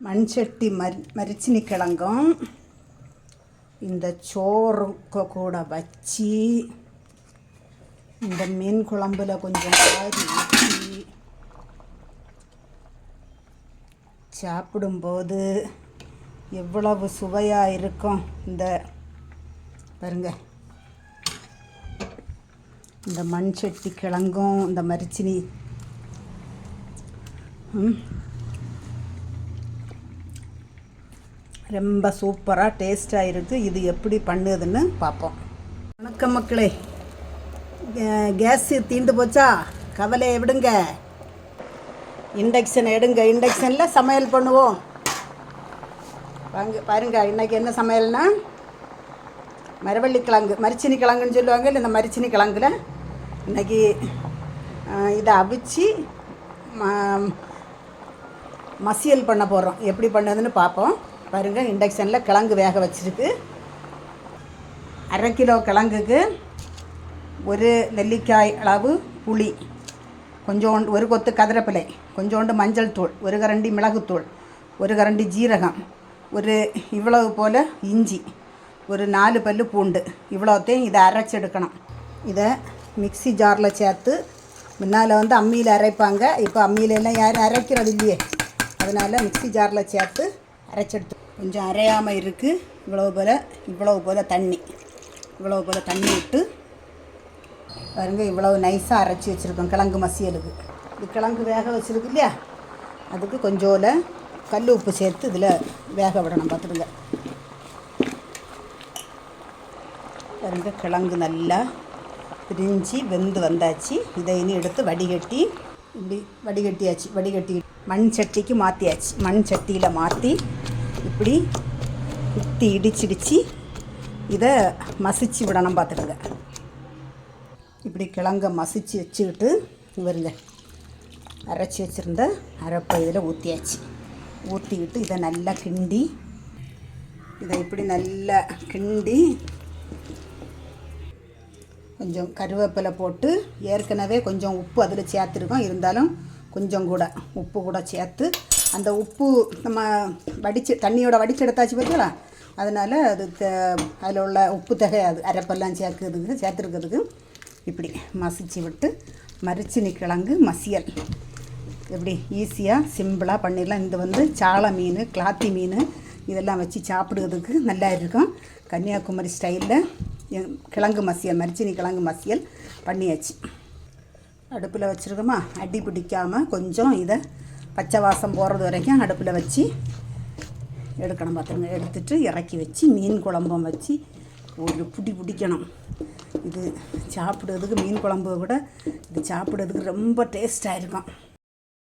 மண்சட்டி மரிச்சினி கிழங்கும் இந்த சோறுக்கு கூட வச்சு இந்த மீன் குழம்புல கொஞ்சம் காரி ஊற்றி சாப்பிடும்போது எவ்வளவு சுவையாக இருக்கும். இந்த பாருங்க, இந்த மண்சட்டி கிழங்கும் இந்த மரிச்சினி ரொம்ப சூப்பராக டேஸ்ட்டாக இருக்குது. இது எப்படி பண்ணுதுன்னு பார்ப்போம். வணக்கம் மக்களே. கேஸு தீண்டு போச்சா? கவலையை விடுங்க, இண்டக்ஷன் எடுங்க. இண்டக்ஷனில் சமையல் பண்ணுவோம் வாங்க. பாருங்க, இன்றைக்கி என்ன சமையல்னா மரவள்ளி கிழங்கு, மரிச்சினி கிழங்குன்னு சொல்லுவாங்க இல்லை, இந்த மரிச்சினி கிழங்குல இன்றைக்கி இதை அவிச்சு மசியல் பண்ண போகிறோம். எப்படி பண்ணதுன்னு பார்ப்போம். பாருங்கள், இண்டக்ஷனில் கிழங்கு வேக வச்சுருக்கு. 1/2 கிலோ கிழங்குக்கு ஒரு நெல்லிக்காய் அளவு புளி, கொஞ்சோண்டு ஒரு கொத்து கதிரப்பிலை, கொஞ்சோண்டு மஞ்சள் தூள், ஒரு கரண்டி மிளகுத்தூள், ஒரு கரண்டி ஜீரகம், ஒரு இவ்வளவு போல் இஞ்சி, ஒரு 4 பல்லு பூண்டு, இவ்வளோத்தையும் இதை அரைச்செடுக்கணும். இதை மிக்சி ஜாரில் சேர்த்து, முன்னால் அம்மியில் அரைப்பாங்க, இப்போ அம்மியிலெல்லாம் யாரும் அரைக்கிறது இல்லையே, அதனால் மிக்சி ஜாரில் சேர்த்து அரைச்செடுத்து கொஞ்சம் அரையாமல் இருக்குது. இவ்வளவு போல் தண்ணி விட்டு பாருங்கள், இவ்வளவு நைஸாக அரைச்சி வச்சுருக்கோம் கிழங்கு மசியலுக்கு. இது கிழங்கு வேக வச்சுருக்கு இல்லையா, அதுக்கு கொஞ்சோல கல் உப்பு சேர்த்து இதில் வேக விடணும். பார்த்துடுங்க, பாருங்கள், கிழங்கு நல்லா பிரிஞ்சு வெந்து வந்தாச்சு. இதை இனி எடுத்து வடிகட்டி, இப்படி வடிகட்டி மண் சட்டிக்கு மாற்றியாச்சு. மண் சட்டியில் மாற்றி இப்படி குத்தி இடிச்சிடிச்சு இதை மசிச்சு விடணும். பார்த்துடுங்க, இப்படி கிழங்க மசிச்சு வச்சுக்கிட்டு வருங்க, அரைச்சி வச்சுருந்த அரைப்பை இதில் ஊற்றிக்கிட்டு இதை நல்லா கிண்டி, இப்படி நல்லா கிண்டி கொஞ்சம் கருவேப்பிலை போட்டு, ஏற்கனவே கொஞ்சம் உப்பு அதில் சேர்த்துருக்கோம், இருந்தாலும் கொஞ்சம் கூட உப்பு கூட சேர்த்து, அந்த உப்பு நம்ம தண்ணியோட வடித்து எடுத்தாச்சு பார்த்தீங்களா, அதனால் அது அதில் உள்ள உப்பு தகையாது. அரைப்பெல்லாம் சேர்த்துருக்கிறதுக்கு இப்படி மசிச்சு விட்டு மரிச்சினி கிழங்கு மசியல் எப்படி ஈஸியாக சிம்பிளாக பண்ணிடலாம். இது சாளை மீன், கிளாத்தி மீன் இதெல்லாம் வச்சு சாப்பிடுறதுக்கு நல்லா இருக்கும். கன்னியாகுமரி ஸ்டைலில் கிழங்கு மசியல், மரிச்சினி கிழங்கு மசியல் பண்ணியாச்சு. அடுப்பில் வச்சுருக்கோமா, அடி பிடிக்காமல் கொஞ்சம் இதை பச்சை வாசம் போகிறது வரைக்கும் அடுப்பில் வச்சு எடுக்கணும். பார்த்துருங்க, எடுத்துகிட்டு இறக்கி வச்சு மீன் குழம்பும் வச்சு ஒரு பிடிக்கணும். இது சாப்பிடுறதுக்கு மீன் குழம்பு விட இது சாப்பிட்றதுக்கு ரொம்ப டேஸ்ட்டாக இருக்கும்.